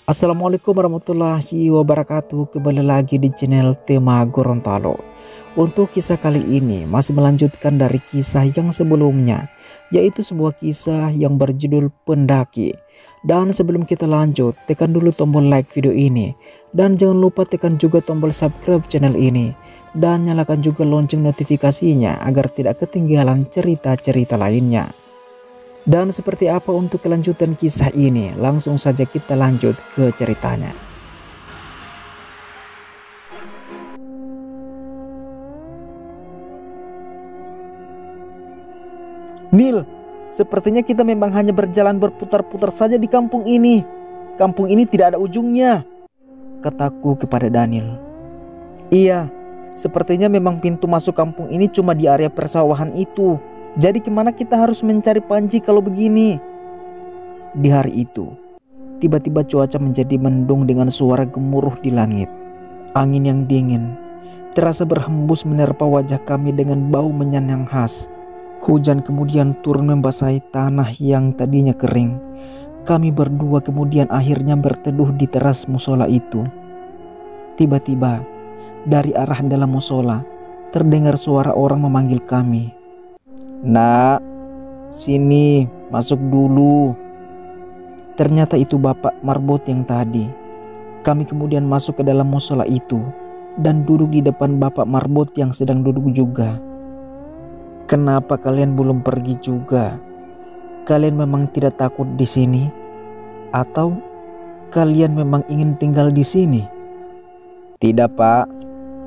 Assalamualaikum warahmatullahi wabarakatuh. Kembali lagi di channel Tema Gorontalo. Untuk kisah kali ini masih melanjutkan dari kisah yang sebelumnya, yaitu sebuah kisah yang berjudul Pendaki. Dan sebelum kita lanjut, tekan dulu tombol like video ini, dan jangan lupa tekan juga tombol subscribe channel ini, dan nyalakan juga lonceng notifikasinya agar tidak ketinggalan cerita-cerita lainnya. Dan seperti apa untuk kelanjutan kisah ini? Langsung saja kita lanjut ke ceritanya. Nil, sepertinya kita memang hanya berjalan berputar-putar saja di kampung ini. Kampung ini tidak ada ujungnya, kataku kepada Daniel. Iya, sepertinya memang pintu masuk kampung ini cuma di area persawahan itu. Jadi kemana kita harus mencari Panji kalau begini? Di hari itu, tiba-tiba cuaca menjadi mendung dengan suara gemuruh di langit. Angin yang dingin terasa berhembus menerpa wajah kami dengan bau menyan yang khas. Hujan kemudian turun membasahi tanah yang tadinya kering. Kami berdua kemudian akhirnya berteduh di teras musola itu. Tiba-tiba, dari arah dalam musola terdengar suara orang memanggil kami. Nak, sini, masuk dulu. Ternyata itu Bapak Marbot yang tadi. Kami kemudian masuk ke dalam musola itu dan duduk di depan Bapak Marbot yang sedang duduk juga. Kenapa kalian belum pergi juga? Kalian memang tidak takut di sini? Atau kalian memang ingin tinggal di sini? Tidak, Pak.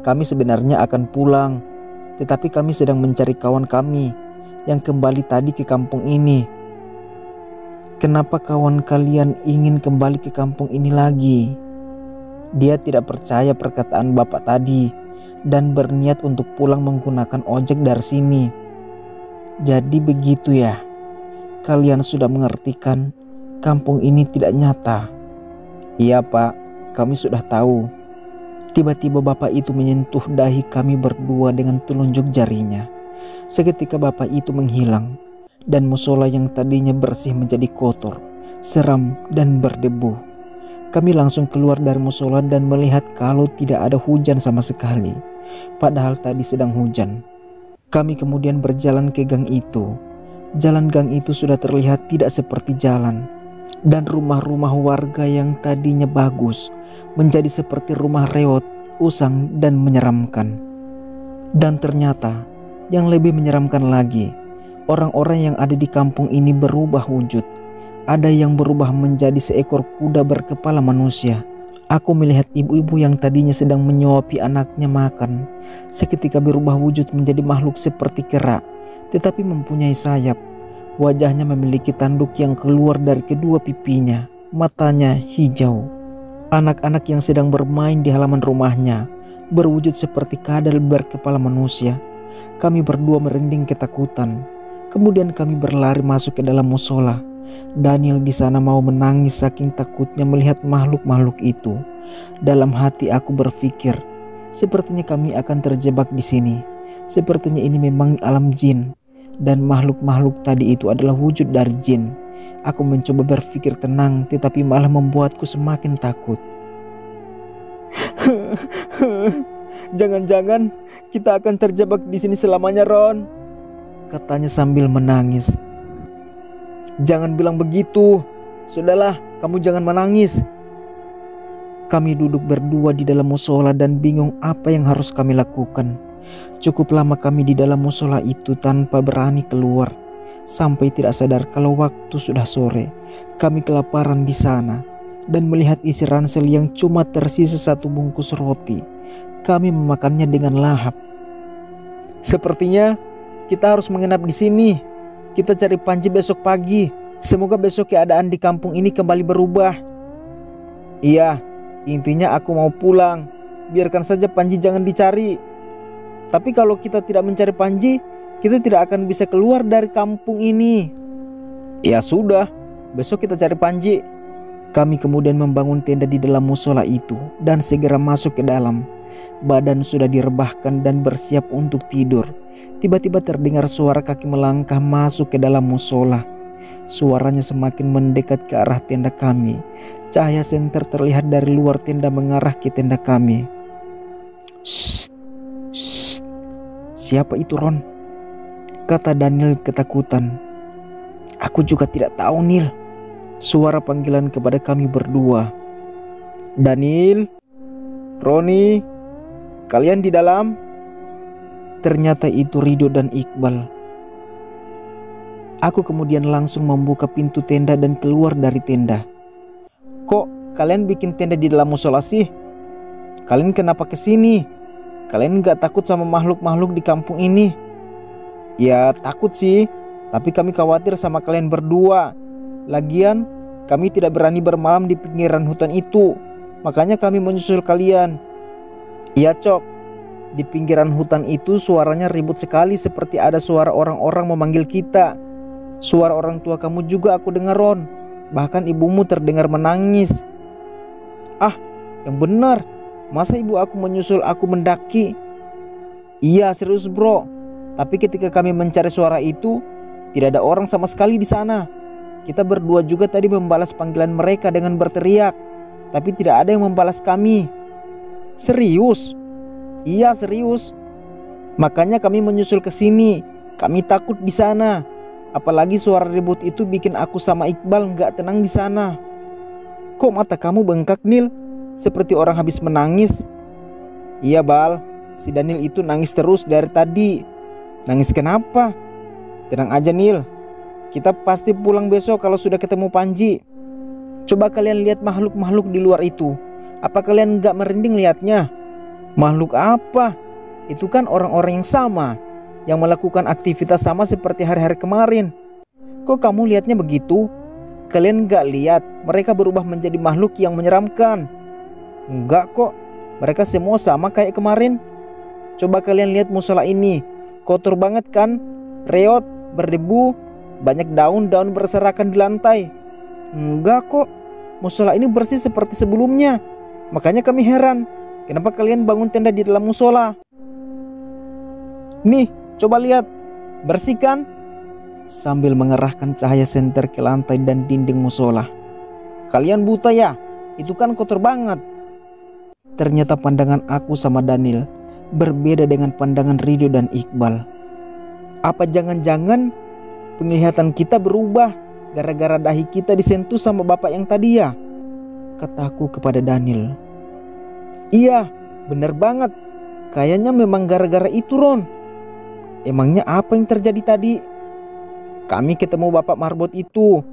Kami sebenarnya akan pulang, tetapi kami sedang mencari kawan kami yang kembali tadi ke kampung ini. Kenapa kawan kalian ingin kembali ke kampung ini lagi? Dia tidak percaya perkataan Bapak tadi dan berniat untuk pulang menggunakan ojek dari sini. Jadi begitu ya? Kalian sudah mengerti kan? Kampung ini tidak nyata. Iya, Pak, kami sudah tahu. Tiba-tiba Bapak itu menyentuh dahi kami berdua dengan telunjuk jarinya. Seketika Bapak itu menghilang dan musola yang tadinya bersih menjadi kotor, seram dan berdebu. Kami langsung keluar dari musola dan melihat kalau tidak ada hujan sama sekali, padahal tadi sedang hujan. Kami kemudian berjalan ke gang itu. Jalan gang itu sudah terlihat tidak seperti jalan, dan rumah-rumah warga yang tadinya bagus menjadi seperti rumah reot, usang dan menyeramkan. Dan ternyata yang lebih menyeramkan lagi, orang-orang yang ada di kampung ini berubah wujud. Ada yang berubah menjadi seekor kuda berkepala manusia. Aku melihat ibu-ibu yang tadinya sedang menyuapi anaknya makan, seketika berubah wujud menjadi makhluk seperti kera, tetapi mempunyai sayap. Wajahnya memiliki tanduk yang keluar dari kedua pipinya, matanya hijau. Anak-anak yang sedang bermain di halaman rumahnya berwujud seperti kadal berkepala manusia. Kami berdua merinding ketakutan. Kemudian kami berlari masuk ke dalam musola. Daniel di sana mau menangis saking takutnya melihat makhluk-makhluk itu. Dalam hati aku berpikir, sepertinya kami akan terjebak di sini. Sepertinya ini memang alam jin, dan makhluk-makhluk tadi itu adalah wujud dari jin. Aku mencoba berpikir tenang, tetapi malah membuatku semakin takut. Jangan-jangan kita akan terjebak di sini selamanya, Ron, katanya sambil menangis. Jangan bilang begitu. Sudahlah, kamu jangan menangis. Kami duduk berdua di dalam musola dan bingung apa yang harus kami lakukan. Cukup lama kami di dalam musola itu tanpa berani keluar, sampai tidak sadar kalau waktu sudah sore. Kami kelaparan di sana dan melihat isi ransel yang cuma tersisa satu bungkus roti. Kami memakannya dengan lahap. Sepertinya kita harus menginap di sini. Kita cari Panji besok pagi. Semoga besok keadaan di kampung ini kembali berubah. Iya, intinya aku mau pulang. Biarkan saja Panji jangan dicari. Tapi kalau kita tidak mencari Panji, kita tidak akan bisa keluar dari kampung ini. Ya sudah, besok kita cari Panji. Kami kemudian membangun tenda di dalam musola itu dan segera masuk ke dalam. Badan sudah direbahkan dan bersiap untuk tidur. Tiba-tiba terdengar suara kaki melangkah masuk ke dalam musola. Suaranya semakin mendekat ke arah tenda kami. Cahaya senter terlihat dari luar tenda mengarah ke tenda kami. "Shh, shh. Siapa itu, Ron?" kata Daniel ketakutan. "Aku juga tidak tahu, Nil." Suara panggilan kepada kami berdua. "Daniel, Roni, kalian di dalam?" Ternyata itu Rido dan Iqbal. Aku kemudian langsung membuka pintu tenda dan keluar dari tenda. "Kok kalian bikin tenda di dalam musola sih? Kalian kenapa kesini? Kalian gak takut sama makhluk-makhluk di kampung ini?" "Ya takut sih, tapi kami khawatir sama kalian berdua. Lagian kami tidak berani bermalam di pinggiran hutan itu, makanya kami menyusul kalian." "Iya Cok, di pinggiran hutan itu suaranya ribut sekali, seperti ada suara orang-orang memanggil kita. Suara orang tua kamu juga aku dengar, Ron. Bahkan ibumu terdengar menangis." "Ah, yang benar. Masa ibu aku menyusul aku mendaki?" "Iya serius bro. Tapi ketika kami mencari suara itu, tidak ada orang sama sekali di sana. Kita berdua juga tadi membalas panggilan mereka dengan berteriak, tapi tidak ada yang membalas kami." "Serius?" "Iya serius. Makanya kami menyusul ke sini. Kami takut di sana. Apalagi suara ribut itu bikin aku sama Iqbal nggak tenang di sana." "Kok mata kamu bengkak, Nil? Seperti orang habis menangis." "Iya Bal, si Daniel itu nangis terus dari tadi." "Nangis kenapa?" "Tenang aja Nil. Kita pasti pulang besok kalau sudah ketemu Panji. Coba kalian lihat makhluk-makhluk di luar itu. Apa kalian nggak merinding lihatnya?" "Makhluk apa? Itu kan orang-orang yang sama, yang melakukan aktivitas sama seperti hari-hari kemarin. Kok kamu lihatnya begitu? Kalian gak lihat mereka berubah menjadi makhluk yang menyeramkan?" "Enggak kok, mereka semua sama kayak kemarin. Coba kalian lihat musola ini, kotor banget kan? Reot, berdebu, banyak daun-daun berserakan di lantai." "Enggak kok, musola ini bersih seperti sebelumnya. Makanya kami heran, kenapa kalian bangun tenda di dalam musola? Nih, coba lihat, bersih kan?" Sambil mengerahkan cahaya senter ke lantai dan dinding musola. "Kalian buta ya? Itu kan kotor banget." Ternyata pandangan aku sama Daniel berbeda dengan pandangan Rido dan Iqbal. Apa jangan-jangan penglihatan kita berubah gara-gara dahi kita disentuh sama bapak yang tadi ya? Kataku kepada Daniel. "Iya, bener banget. Kayaknya memang gara-gara itu, Ron." "Emangnya apa yang terjadi tadi?" "Kami ketemu bapak marbot itu.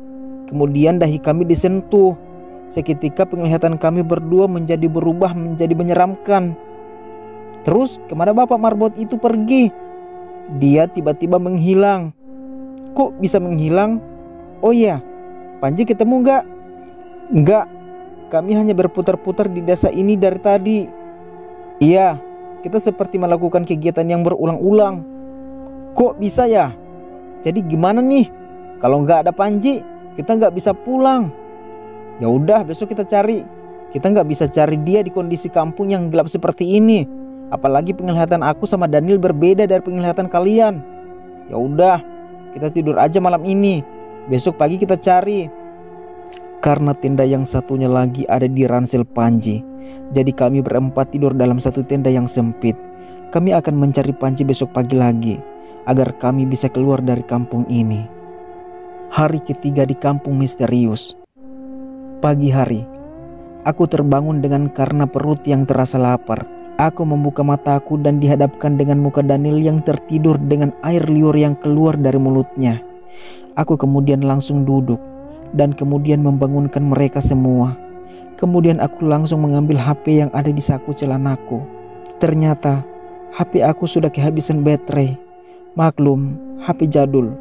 Kemudian dahi kami disentuh. Seketika penglihatan kami berdua menjadi berubah menjadi menyeramkan. Terus kemana bapak marbot itu pergi? Dia tiba-tiba menghilang." "Kok bisa menghilang? Oh iya, Panji ketemu nggak?" "Nggak. Kami hanya berputar-putar di desa ini dari tadi." "Iya, kita seperti melakukan kegiatan yang berulang-ulang." "Kok bisa ya? Jadi gimana nih? Kalau nggak ada Panji, kita nggak bisa pulang." "Ya udah, besok kita cari. Kita nggak bisa cari dia di kondisi kampung yang gelap seperti ini. Apalagi penglihatan aku sama Daniel berbeda dari penglihatan kalian. Ya udah, kita tidur aja malam ini. Besok pagi kita cari." Karena tenda yang satunya lagi ada di ransel Panji, jadi kami berempat tidur dalam satu tenda yang sempit. Kami akan mencari Panji besok pagi lagi, agar kami bisa keluar dari kampung ini. Hari ketiga di kampung misterius. Pagi hari, aku terbangun dengan karena perut yang terasa lapar. Aku membuka mataku dan dihadapkan dengan muka Daniel yang tertidur dengan air liur yang keluar dari mulutnya. Aku kemudian langsung duduk dan kemudian membangunkan mereka semua. Kemudian aku langsung mengambil HP yang ada di saku celanaku. Ternyata HP aku sudah kehabisan baterai. Maklum, HP jadul,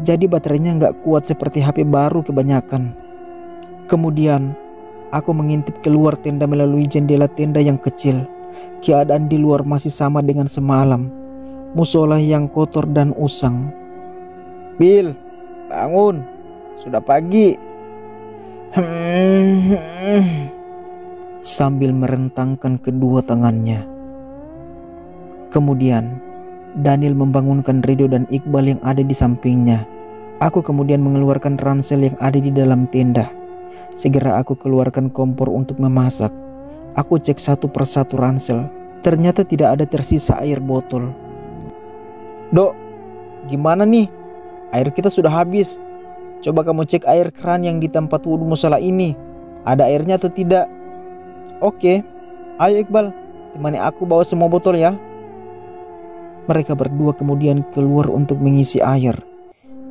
jadi baterainya nggak kuat seperti HP baru kebanyakan. Kemudian aku mengintip keluar tenda melalui jendela tenda yang kecil. Keadaan di luar masih sama dengan semalam. Musola yang kotor dan usang. "Bil, bangun, sudah pagi." Sambil merentangkan kedua tangannya. Kemudian Daniel membangunkan Rido dan Iqbal yang ada di sampingnya. Aku kemudian mengeluarkan ransel yang ada di dalam tenda. Segera aku keluarkan kompor untuk memasak. Aku cek satu persatu ransel. Ternyata tidak ada tersisa air botol. Dok, gimana nih? Air kita sudah habis. Coba kamu cek air keran yang di tempat wudhu musola ini. Ada airnya atau tidak? Oke, ayo Iqbal, temani aku bawa semua botol ya. Mereka berdua kemudian keluar untuk mengisi air.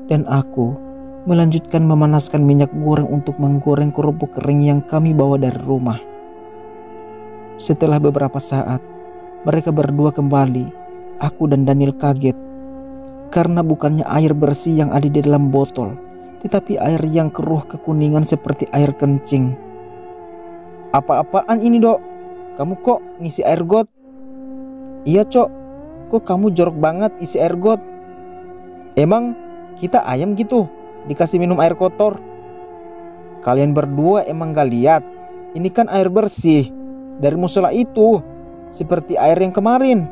Dan aku melanjutkan memanaskan minyak goreng untuk menggoreng kerupuk kering yang kami bawa dari rumah. Setelah beberapa saat, mereka berdua kembali. Aku dan Daniel kaget. Karena bukannya air bersih yang ada di dalam botol, tetapi air yang keruh kekuningan seperti air kencing. Apa-apaan ini dok? Kamu kok ngisi air got? Iya cok, kok kamu jorok banget isi air got? Emang kita ayam gitu dikasih minum air kotor? Kalian berdua emang gak lihat? Ini kan air bersih dari musola itu, seperti air yang kemarin.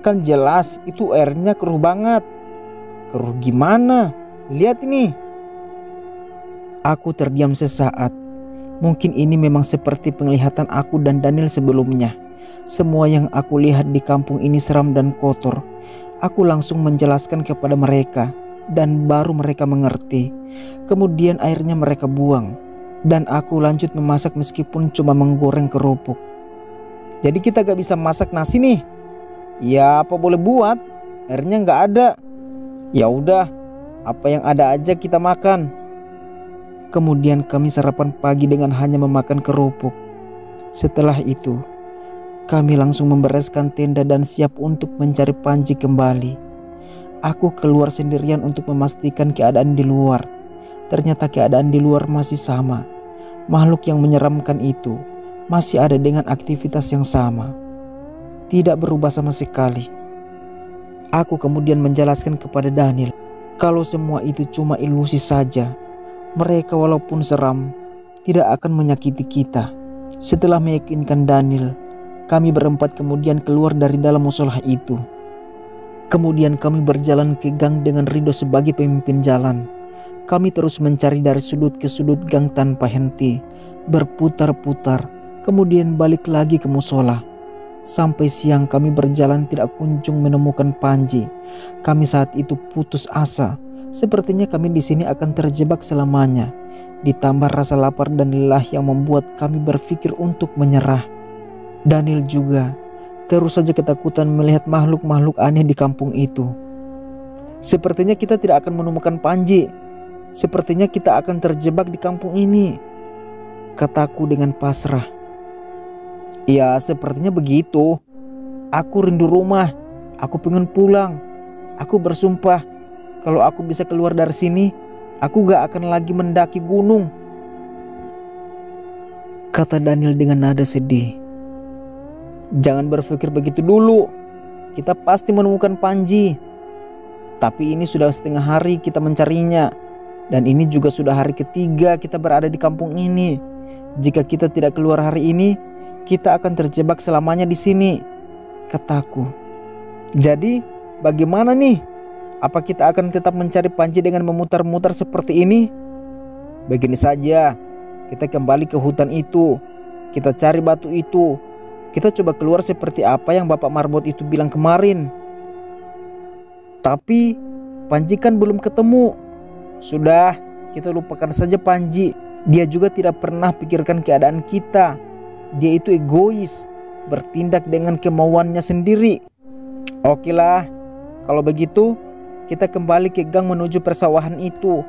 Kan jelas itu airnya keruh banget. Keruh gimana? Lihat ini. Aku terdiam sesaat. Mungkin ini memang seperti penglihatan aku dan Daniel sebelumnya. Semua yang aku lihat di kampung ini seram dan kotor. Aku langsung menjelaskan kepada mereka dan baru mereka mengerti. Kemudian airnya mereka buang dan aku lanjut memasak meskipun cuma menggoreng kerupuk. Jadi kita gak bisa masak nasi nih? Ya apa boleh buat, airnya gak ada. Ya udah, apa yang ada aja kita makan. Kemudian kami sarapan pagi dengan hanya memakan kerupuk. Setelah itu, kami langsung membereskan tenda dan siap untuk mencari Panji kembali. Aku keluar sendirian untuk memastikan keadaan di luar. Ternyata keadaan di luar masih sama. Makhluk yang menyeramkan itu masih ada dengan aktivitas yang sama. Tidak berubah sama sekali. Aku kemudian menjelaskan kepada Daniel kalau semua itu cuma ilusi saja. Mereka walaupun seram tidak akan menyakiti kita. Setelah meyakinkan Daniel, kami berempat kemudian keluar dari dalam musola itu. Kemudian kami berjalan ke gang dengan Rido sebagai pemimpin jalan. Kami terus mencari dari sudut ke sudut gang tanpa henti, berputar-putar, kemudian balik lagi ke musola. Sampai siang kami berjalan tidak kunjung menemukan Panji. Kami saat itu putus asa. Sepertinya kami di sini akan terjebak selamanya. Ditambah rasa lapar dan lelah yang membuat kami berpikir untuk menyerah. Daniel juga terus saja ketakutan melihat makhluk-makhluk aneh di kampung itu. Sepertinya kita tidak akan menemukan Panji. Sepertinya kita akan terjebak di kampung ini, kataku dengan pasrah. Ya sepertinya begitu. Aku rindu rumah. Aku pengen pulang. Aku bersumpah kalau aku bisa keluar dari sini, aku gak akan lagi mendaki gunung, kata Daniel dengan nada sedih. Jangan berpikir begitu dulu. Kita pasti menemukan Panji. Tapi ini sudah setengah hari kita mencarinya. Dan ini juga sudah hari ketiga kita berada di kampung ini. Jika kita tidak keluar hari ini, kita akan terjebak selamanya di sini, kataku. Jadi bagaimana nih? Apa kita akan tetap mencari Panji dengan memutar-mutar seperti ini? Begini saja, kita kembali ke hutan itu. Kita cari batu itu. Kita coba keluar seperti apa yang Bapak Marbot itu bilang kemarin. Tapi Panji kan belum ketemu. Sudah, kita lupakan saja Panji. Dia juga tidak pernah pikirkan keadaan kita. Dia itu egois, bertindak dengan kemauannya sendiri. Oke lah, kalau begitu kita kembali ke gang menuju persawahan itu.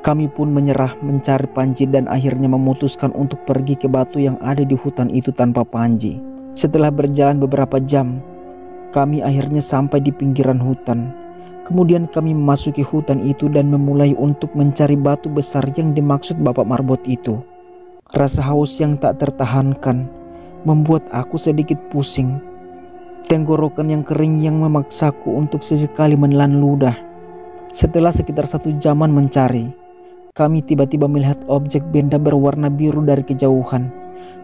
Kami pun menyerah mencari Panji dan akhirnya memutuskan untuk pergi ke batu yang ada di hutan itu tanpa Panji. Setelah berjalan beberapa jam, kami akhirnya sampai di pinggiran hutan. Kemudian kami memasuki hutan itu dan memulai untuk mencari batu besar yang dimaksud Bapak Marbot itu. Rasa haus yang tak tertahankan membuat aku sedikit pusing. Tenggorokan yang kering yang memaksaku untuk sesekali menelan ludah. Setelah sekitar 1 jaman mencari, kami tiba-tiba melihat objek benda berwarna biru dari kejauhan.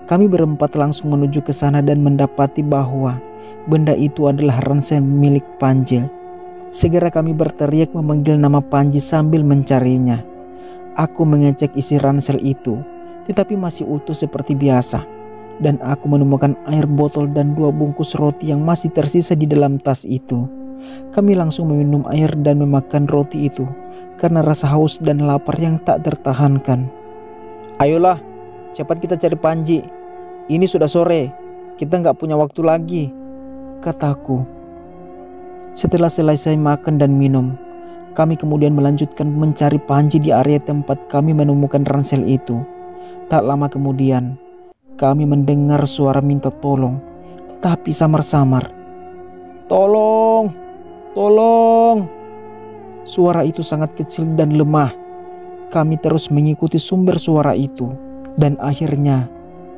Kami berempat langsung menuju ke sana dan mendapati bahwa benda itu adalah ransel milik Panji. Segera kami berteriak memanggil nama Panji sambil mencarinya. Aku mengecek isi ransel itu, tetapi masih utuh seperti biasa. Dan aku menemukan air botol dan 2 bungkus roti yang masih tersisa di dalam tas itu. Kami langsung meminum air dan memakan roti itu karena rasa haus dan lapar yang tak tertahankan. Ayolah, cepat kita cari Panji. Ini sudah sore, kita nggak punya waktu lagi, kataku. Setelah selesai makan dan minum, kami kemudian melanjutkan mencari Panji di area tempat kami menemukan ransel itu. Tak lama kemudian, kami mendengar suara minta tolong, tetapi samar-samar. Tolong, tolong. Suara itu sangat kecil dan lemah. Kami terus mengikuti sumber suara itu, dan akhirnya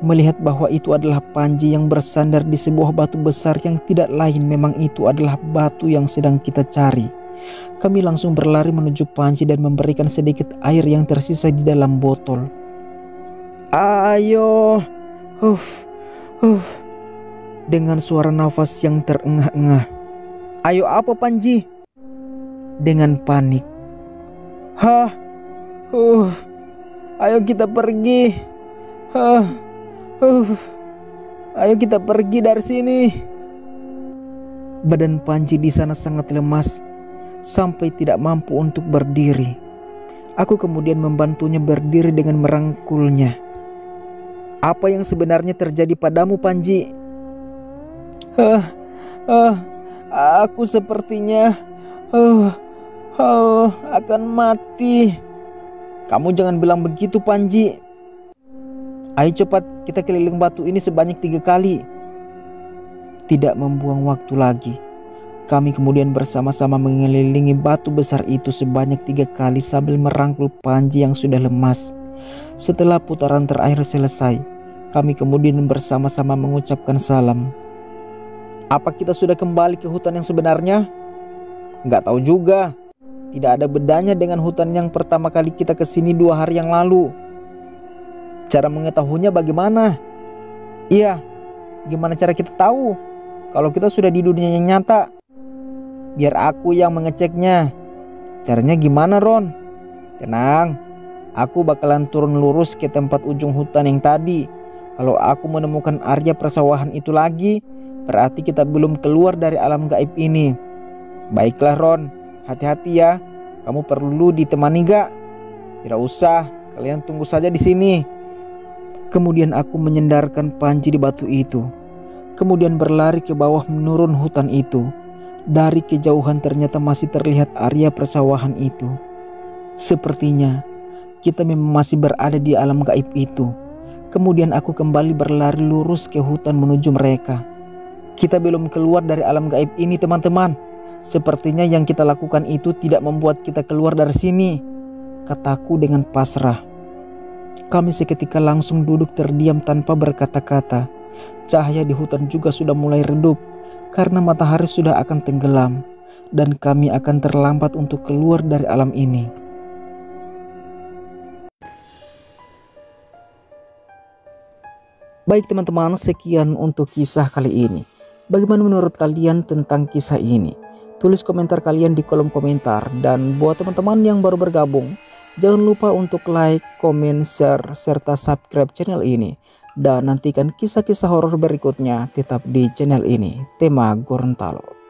melihat bahwa itu adalah Panji yang bersandar di sebuah batu besar yang tidak lain memang itu adalah batu yang sedang kita cari. Kami langsung berlari menuju Panji dan memberikan sedikit air yang tersisa di dalam botol. Ayo, dengan suara nafas yang terengah-engah. Ayo apa Panji? Dengan panik. Ayo kita pergi. Ayo kita pergi dari sini. Badan Panji di sana sangat lemas sampai tidak mampu untuk berdiri. Aku kemudian membantunya berdiri dengan merangkulnya. Apa yang sebenarnya terjadi padamu, Panji? Aku sepertinya akan mati. Kamu jangan bilang begitu, Panji. Ayo cepat kita keliling batu ini sebanyak 3 kali. Tidak membuang waktu lagi, kami kemudian bersama-sama mengelilingi batu besar itu sebanyak 3 kali sambil merangkul Panji yang sudah lemas. Setelah putaran terakhir selesai, kami kemudian bersama-sama mengucapkan salam. Apa kita sudah kembali ke hutan yang sebenarnya? Nggak tahu juga. Tidak ada bedanya dengan hutan yang pertama kali kita kesini 2 hari yang lalu. Cara mengetahuinya bagaimana? Iya, gimana cara kita tahu kalau kita sudah di dunia yang nyata? Biar aku yang mengeceknya. Caranya gimana, Ron? Tenang, aku bakalan turun lurus ke tempat ujung hutan yang tadi. Kalau aku menemukan area persawahan itu lagi, berarti kita belum keluar dari alam gaib ini. Baiklah Ron, hati-hati ya. Kamu perlu ditemani gak? Tidak usah, kalian tunggu saja di sini. Kemudian aku menyandarkan Panji di batu itu. Kemudian berlari ke bawah menurun hutan itu. Dari kejauhan ternyata masih terlihat area persawahan itu. Sepertinya kita memang masih berada di alam gaib itu. Kemudian aku kembali berlari lurus ke hutan menuju mereka. Kita belum keluar dari alam gaib ini, teman-teman. Sepertinya yang kita lakukan itu tidak membuat kita keluar dari sini, kataku dengan pasrah. Kami seketika langsung duduk terdiam tanpa berkata-kata. Cahaya di hutan juga sudah mulai redup karena matahari sudah akan tenggelam dan kami akan terlambat untuk keluar dari alam ini. Baik teman-teman, sekian untuk kisah kali ini. Bagaimana menurut kalian tentang kisah ini? Tulis komentar kalian di kolom komentar. Dan buat teman-teman yang baru bergabung, jangan lupa untuk like, komen, share, serta subscribe channel ini. Dan nantikan kisah-kisah horor berikutnya tetap di channel ini, Tema Gorontalo.